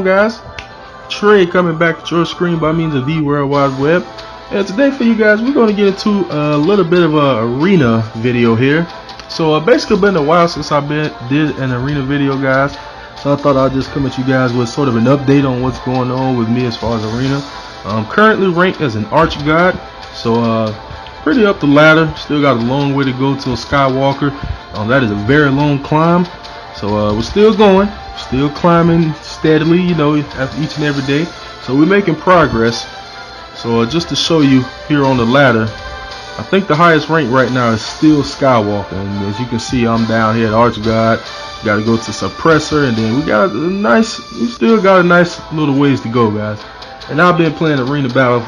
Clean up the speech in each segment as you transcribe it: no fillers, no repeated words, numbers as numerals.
guys? Trey coming back at your screen by means of the World Wide Web. And today for you guys, we're going to get into a little bit of a arena video here. So basically been a while since I did an arena video, guys. So I thought I'd just come at you guys with sort of an update on what's going on with me as far as arena. I'm currently ranked as an Arch God, so pretty up the ladder. Still got a long way to go to a Skywalker. That is a very long climb. So we're still going, still climbing steadily, you know, after each and every day. So we're making progress. So just to show you here on the ladder, I think the highest rank right now is still Skywalker, and as you can see, I'm down here at Arch God. Got to go to Suppressor, and then we still got a nice little ways to go, guys. And I've been playing Arena Battle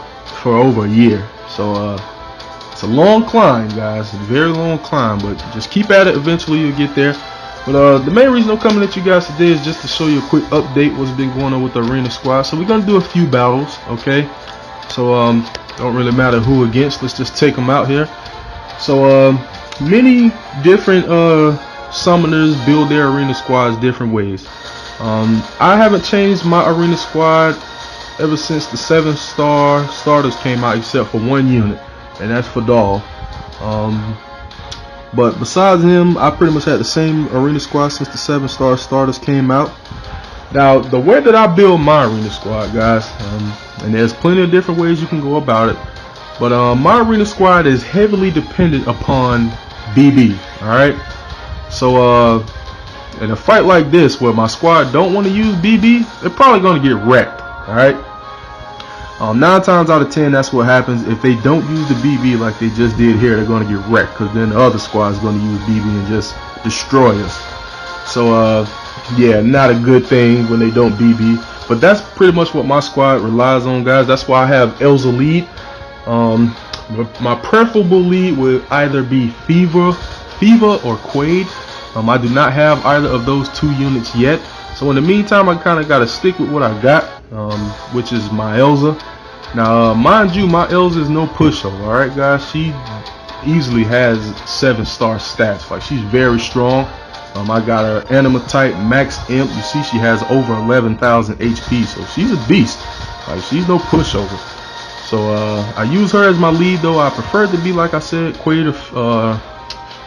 for over a year, so it's a long climb, guys. A very long climb, but just keep at it. Eventually, you'll get there. But the main reason I'm coming at you guys today is just to show you a quick update what's been going on with the Arena Squad. So we're gonna do a few battles, okay? So don't really matter who against. Let's just take them out here. So many different summoners build their arena squads different ways. I haven't changed my arena squad ever since the 7-star starters came out, except for one unit, and that's Fadal. But besides him, I pretty much had the same arena squad since the 7-star starters came out. Now, the way that I build my arena squad, guys, and there's plenty of different ways you can go about it, but my arena squad is heavily dependent upon BB. Alright, so in a fight like this where my squad don't want to use BB, they're probably going to get wrecked. Alright, 9 times out of 10 that's what happens. If they don't use the BB like they just did here, they're going to get wrecked, because then the other squad is going to use BB and just destroy us. So yeah, not a good thing when they don't BB, but that's pretty much what my squad relies on, guys. That's why I have Elza lead. My preferable lead would either be Fever or Quaid. I do not have either of those two units yet, so in the meantime I kind of got to stick with what I got, which is my Elza. Now mind you, my Elza is no pushover. Alright, guys, she easily has 7-star stats. Like, she's very strong. I got her Anima type max imp. You see she has over 11,000 HP, so she's a beast. Like, she's no pushover. So I use her as my lead, though. I prefer it to be, like I said, Quaid or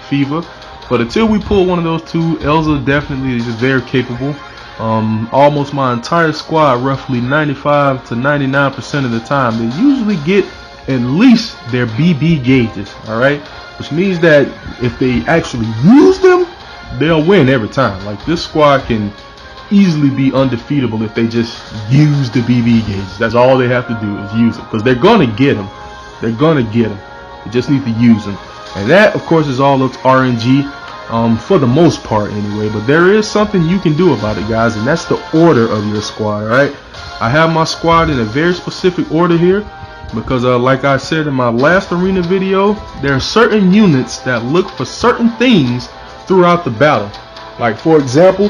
Fever. But until we pull one of those two, Elza definitely is very capable. Almost my entire squad, roughly 95 to 99% of the time, they usually get at least their BB gauges. Alright, which means that if they actually use them, they'll win every time. Like, this squad can easily be undefeatable if they just use the BB gauges. That's all they have to do is use them, because they're gonna get them. They're gonna get them. They just need to use them, and that, of course, is all up to RNG, for the most part, anyway. But there is something you can do about it, guys, and that's the order of your squad. Right? I have my squad in a very specific order here, because like I said in my last arena video, there are certain units that look for certain things throughout the battle. Like, for example,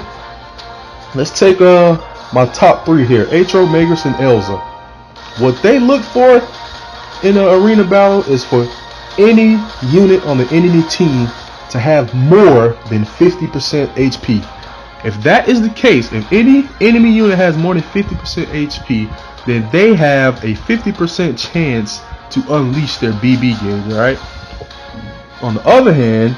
let's take my top 3 here, Atro, Magus, and Elza. What they look for in an arena battle is for any unit on the enemy team to have more than 50% HP. If that is the case, if any enemy unit has more than 50% HP, then they have a 50% chance to unleash their BB gauge. Right? On the other hand,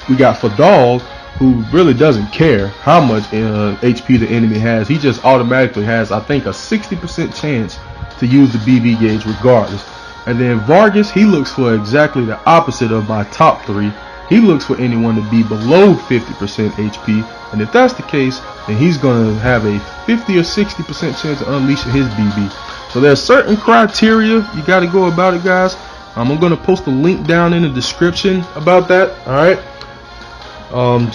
we got Fadal, who really doesn't care how much HP the enemy has. He just automatically has, I think, a 60% chance to use the BB gauge regardless. And then Vargas, he looks for exactly the opposite of my top 3. He looks for anyone to be below 50% HP. And if that's the case, then he's going to have a 50 or 60% chance of unleashing his BB. So there's certain criteria you got to go about it, guys. I'm going to post a link down in the description about that. Alright.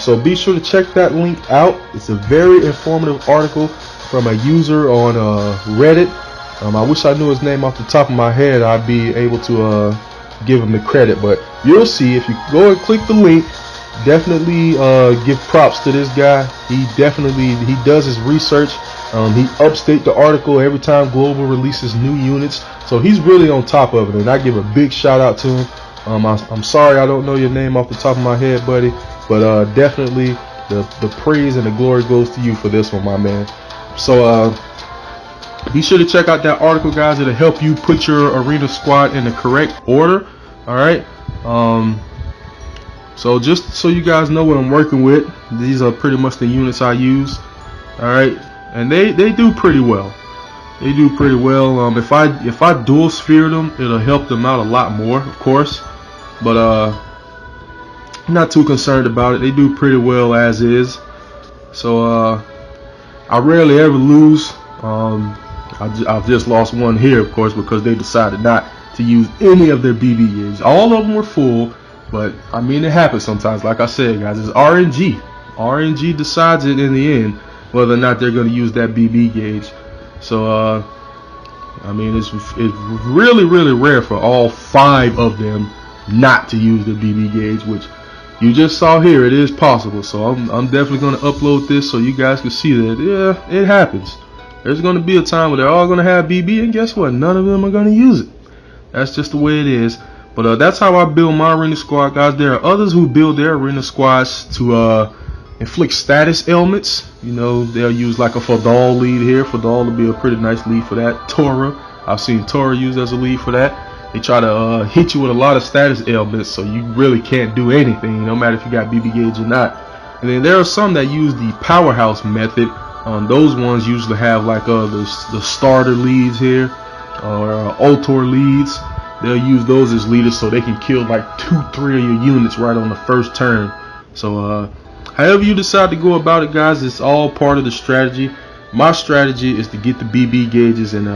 So be sure to check that link out. It's a very informative article from a user on Reddit. I wish I knew his name off the top of my head. I'd be able to give him the credit, but you'll see if you go and click the link. Definitely give props to this guy. He does his research. He updates the article every time Global releases new units, so he's really on top of it, and I give a big shout out to him. I'm sorry I don't know your name off the top of my head, buddy, but definitely the praise and the glory goes to you for this one, my man. So be sure to check out that article, guys. It'll help you put your arena squad in the correct order. Alright. So just so you guys know what I'm working with, these are pretty much the units I use. Alright. And they do pretty well. They do pretty well. If I dual sphere them, it'll help them out a lot more, of course. But I'm not too concerned about it. They do pretty well as is. So I rarely ever lose. I've just lost one here, of course, because they decided not to use any of their BB gauges. All of them were full, but I mean, it happens sometimes. Like I said, guys, it's RNG. RNG decides it in the end whether or not they're going to use that BB gauge. So I mean, it's really rare for all 5 of them not to use the BB gauge, which you just saw here. It is possible. So I'm definitely going to upload this so you guys can see that it happens. There's going to be a time where they're all going to have BB, and guess what? None of them are going to use it. That's just the way it is. But that's how I build my arena squad, guys. There are others who build their arena squads to inflict status ailments. You know, they'll use like a Fadal lead here. Fadal will be a pretty nice lead for that. Tora, I've seen Tora used as a lead for that. They try to hit you with a lot of status ailments, so you really can't do anything, no matter if you got BB gauge or not. And then there are some that use the powerhouse method. Those ones usually have like the starter leads here, or Ultor leads. They'll use those as leaders so they can kill like 2-3 of your units right on the first turn. So however you decide to go about it, guys, it's all part of the strategy. My strategy is to get the BB gauges and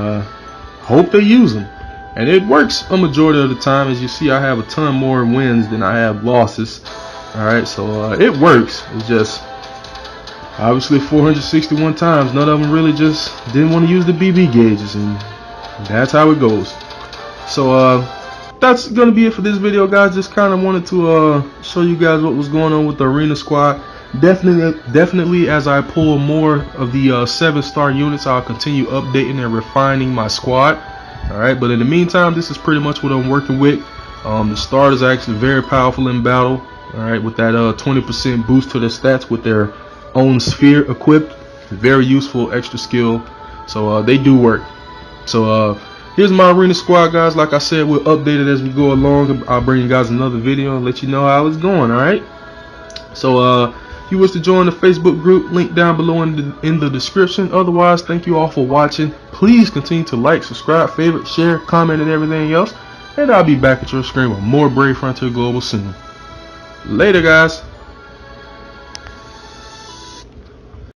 hope they use them, and it works a majority of the time. As you see, I have a ton more wins than I have losses. Alright, so it works. It's just obviously 461 times none of them really just didn't want to use the BB gauges, and that's how it goes. So that's gonna be it for this video, guys. Just kind of wanted to show you guys what was going on with the arena squad. Definitely as I pull more of the 7-star units, I'll continue updating and refining my squad. Alright, but in the meantime, this is pretty much what I'm working with. The starters are actually very powerful in battle. Alright, with that 20% boost to their stats with their own sphere equipped. Very useful extra skill. So they do work. So here's my arena squad, guys. Like I said, we'll update it as we go along. I'll bring you guys another video and let you know how it's going. Alright, so if you wish to join the Facebook group, link down below in the description. Otherwise, thank you all for watching. Please continue to like, subscribe, favorite, share, comment, and everything else. And I'll be back at your screen with more Brave Frontier Global soon. Later, guys.